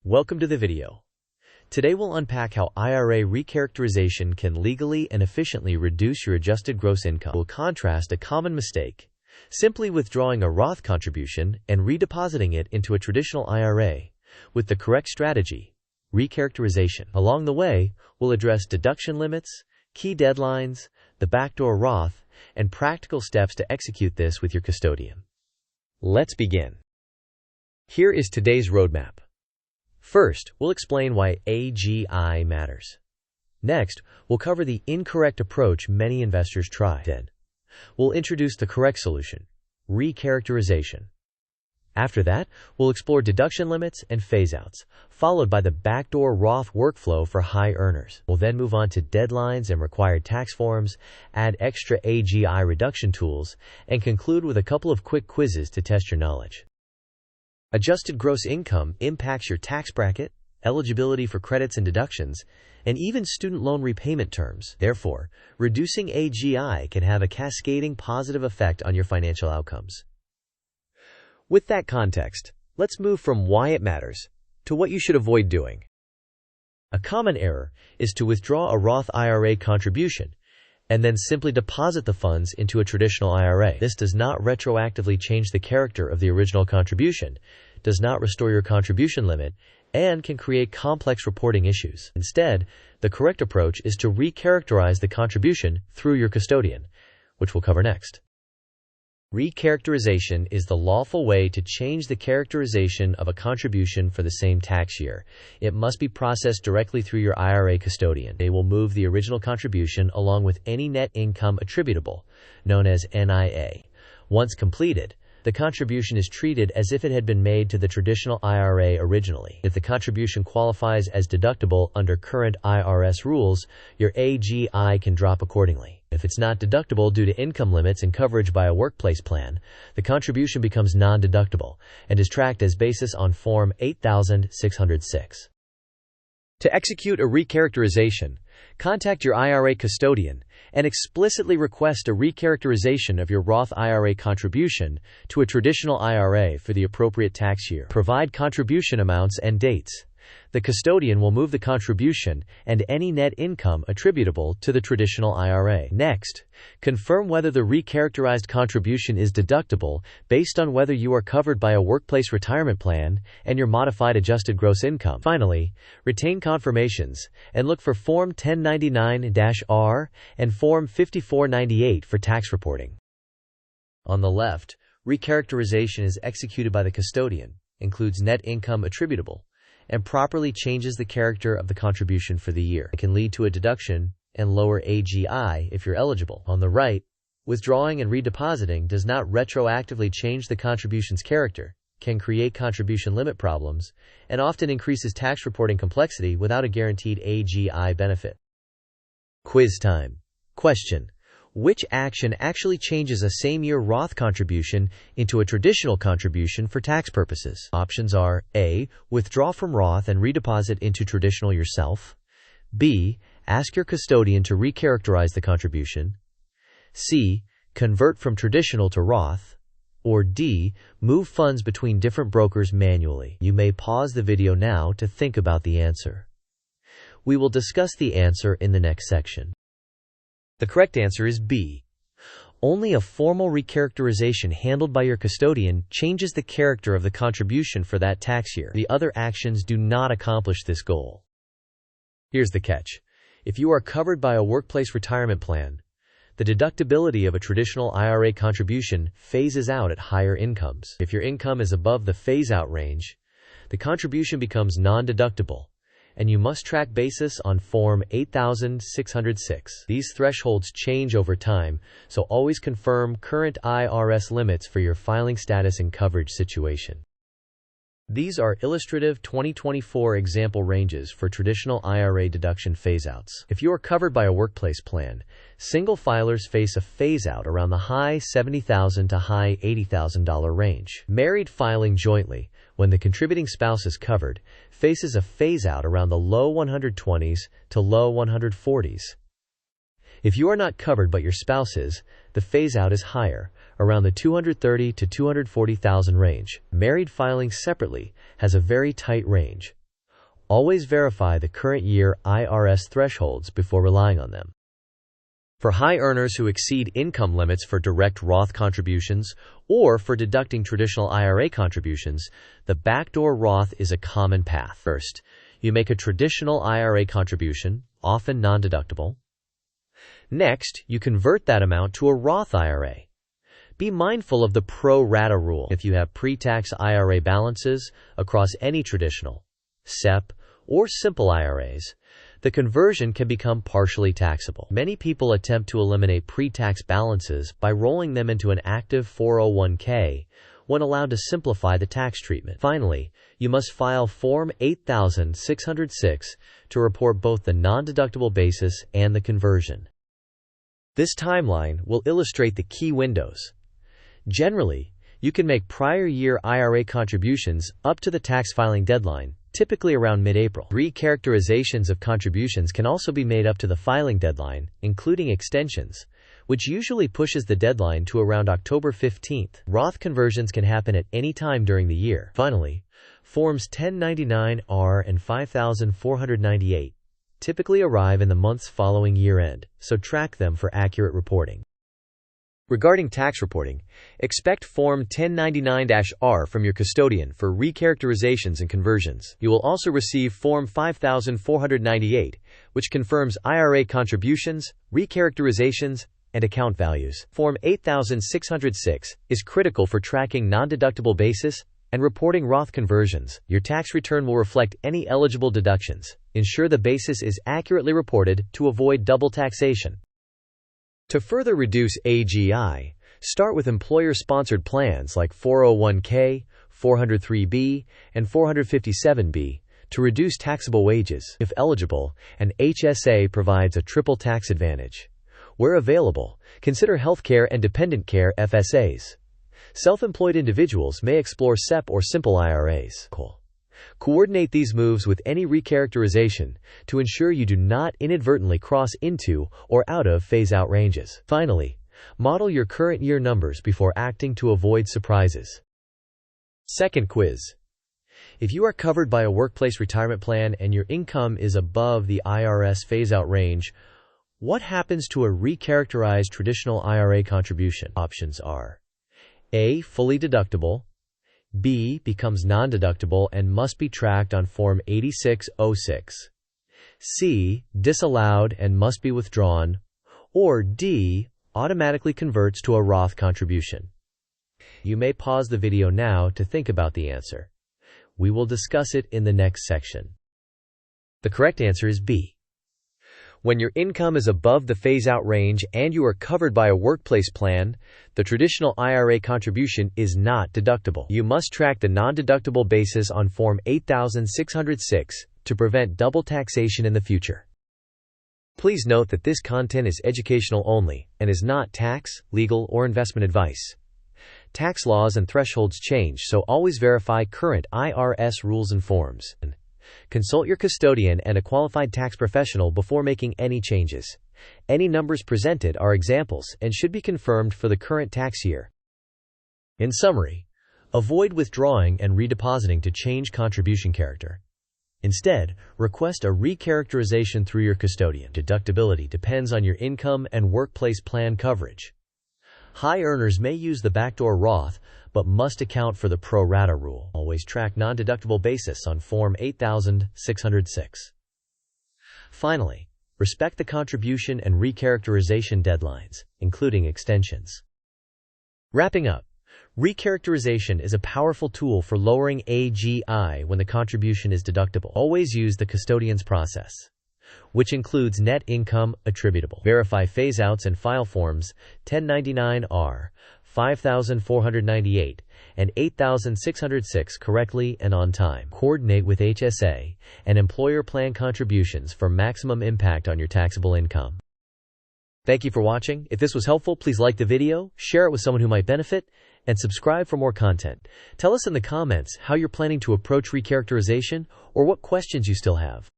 Welcome to the video. Today we'll unpack how IRA recharacterization can legally and efficiently reduce your adjusted gross income. We'll contrast a common mistake, simply withdrawing a Roth contribution and redepositing it into a traditional IRA, with the correct strategy, recharacterization. Along the way, we'll address deduction limits, key deadlines, the backdoor Roth, and practical steps to execute this with your custodian. Let's begin. Here is today's roadmap. First, we'll explain why AGI matters. Next, we'll cover the incorrect approach many investors try. Then, we'll introduce the correct solution, recharacterization. After that, we'll explore deduction limits and phase-outs, followed by the backdoor Roth workflow for high earners. We'll then move on to deadlines and required tax forms, add extra AGI reduction tools, and conclude with a couple of quick quizzes to test your knowledge. Adjusted gross income impacts your tax bracket, eligibility for credits and deductions, and even student loan repayment terms. Therefore, reducing AGI can have a cascading positive effect on your financial outcomes. With that context, let's move from why it matters to what you should avoid doing. A common error is to withdraw a Roth IRA contribution and then simply deposit the funds into a traditional IRA. This does not retroactively change the character of the original contribution, does not restore your contribution limit, and can create complex reporting issues. Instead, the correct approach is to recharacterize the contribution through your custodian, which we'll cover next. Recharacterization is the lawful way to change the characterization of a contribution for the same tax year. It must be processed directly through your IRA custodian. They will move the original contribution along with any net income attributable, known as NIA. Once completed, the contribution is treated as if it had been made to the traditional IRA originally. If the contribution qualifies as deductible under current IRS rules, your AGI can drop accordingly. If it's not deductible due to income limits and coverage by a workplace plan, the contribution becomes non-deductible and is tracked as basis on Form 8606. To execute a recharacterization, contact your IRA custodian and explicitly request a recharacterization of your Roth IRA contribution to a traditional IRA for the appropriate tax year. Provide contribution amounts and dates. The custodian will move the contribution and any net income attributable to the traditional IRA. Next, confirm whether the recharacterized contribution is deductible based on whether you are covered by a workplace retirement plan and your modified adjusted gross income. Finally, retain confirmations and look for Form 1099-R and Form 5498 for tax reporting. On the left, recharacterization is executed by the custodian, includes net income attributable, and properly changes the character of the contribution for the year. It can lead to a deduction and lower AGI if you're eligible. On the right, withdrawing and redepositing does not retroactively change the contribution's character, can create contribution limit problems, and often increases tax reporting complexity without a guaranteed AGI benefit. Quiz time. Question: which action actually changes a same-year Roth contribution into a traditional contribution for tax purposes? Options are A. Withdraw from Roth and redeposit into traditional yourself. B. Ask your custodian to recharacterize the contribution. C. Convert from traditional to Roth. Or D. Move funds between different brokers manually. You may pause the video now to think about the answer. We will discuss the answer in the next section. The correct answer is B. Only a formal recharacterization handled by your custodian changes the character of the contribution for that tax year. The other actions do not accomplish this goal. Here's the catch. If you are covered by a workplace retirement plan, the deductibility of a traditional IRA contribution phases out at higher incomes. If your income is above the phase-out range, the contribution becomes non-deductible, and you must track basis on Form 8606. These thresholds change over time, so always confirm current IRS limits for your filing status and coverage situation. These are illustrative 2024 example ranges for traditional IRA deduction phaseouts. If you are covered by a workplace plan, single filers face a phaseout around the high $70,000 to high $80,000 range. Married filing jointly, when the contributing spouse is covered, faces a phaseout around the low 120s to low 140s. If you are not covered but your spouse is, the phase-out is higher, around the $230,000 to $240,000 range. Married filing separately has a very tight range, Always verify the current year IRS thresholds before relying on them. For high earners who exceed income limits for direct Roth contributions or for deducting traditional IRA contributions, the backdoor Roth is a common path. First, you make a traditional IRA contribution, often non-deductible. Next, you convert that amount to a Roth IRA. Be mindful of the pro rata rule. If you have pre-tax IRA balances across any traditional, SEP, or simple IRAs, the conversion can become partially taxable. Many people attempt to eliminate pre-tax balances by rolling them into an active 401k when allowed to simplify the tax treatment. Finally, you must file Form 8606 to report both the non-deductible basis and the conversion. This timeline will illustrate the key windows. Generally, you can make prior year IRA contributions up to the tax filing deadline, typically around mid-April. Recharacterizations of contributions can also be made up to the filing deadline, including extensions, which usually pushes the deadline to around October 15th. Roth conversions can happen at any time during the year. Finally, Forms 1099-R and 5498 typically arrive in the months following year-end, so track them for accurate reporting. Regarding tax reporting, expect Form 1099-R from your custodian for recharacterizations and conversions. You will also receive Form 5498, which confirms IRA contributions, recharacterizations, and account values. Form 8606 is critical for tracking non-deductible basis and reporting Roth conversions. Your tax return will reflect any eligible deductions. Ensure the basis is accurately reported to avoid double taxation. To further reduce AGI, start with employer-sponsored plans like 401k, 403b, and 457b to reduce taxable wages. If eligible, an HSA provides a triple tax advantage. Where available, consider healthcare and dependent care FSAs. Self-employed individuals may explore SEP or simple IRAs. Coordinate these moves with any recharacterization to ensure you do not inadvertently cross into or out of phase-out ranges. Finally, model your current year numbers before acting to avoid surprises. Second quiz. If you are covered by a workplace retirement plan and your income is above the IRS phase-out range, what happens to a recharacterized traditional IRA contribution? Options are A. Fully deductible. B. Becomes non-deductible and must be tracked on Form 8606. C. Disallowed and must be withdrawn. Or D. Automatically converts to a Roth contribution. You may pause the video now to think about the answer. We will discuss it in the next section. The correct answer is B. When your income is above the phase-out range and you are covered by a workplace plan, the traditional IRA contribution is not deductible. You must track the non-deductible basis on Form 8606 to prevent double taxation in the future. Please note that this content is educational only and is not tax, legal, or investment advice. Tax laws and thresholds change, so always verify current IRS rules and forms. Consult your custodian and a qualified tax professional before making any changes. Any numbers presented are examples and should be confirmed for the current tax year. In summary, avoid withdrawing and redepositing to change contribution character. Instead, request a recharacterization through your custodian. Deductibility depends on your income and workplace plan coverage. High earners may use the backdoor Roth, but must account for the pro rata rule. Always track non-deductible basis on Form 8606. Finally, respect the contribution and recharacterization deadlines, including extensions. Wrapping up, recharacterization is a powerful tool for lowering AGI when the contribution is deductible. Always use the custodian's process, which includes net income attributable. Verify phase-outs and file forms 1099-R, 5498, and 8606 correctly and on time. Coordinate with HSA and employer plan contributions for maximum impact on your taxable income. Thank you for watching. If this was helpful, please like the video, share it with someone who might benefit, and subscribe for more content. Tell us in the comments how you're planning to approach recharacterization or what questions you still have.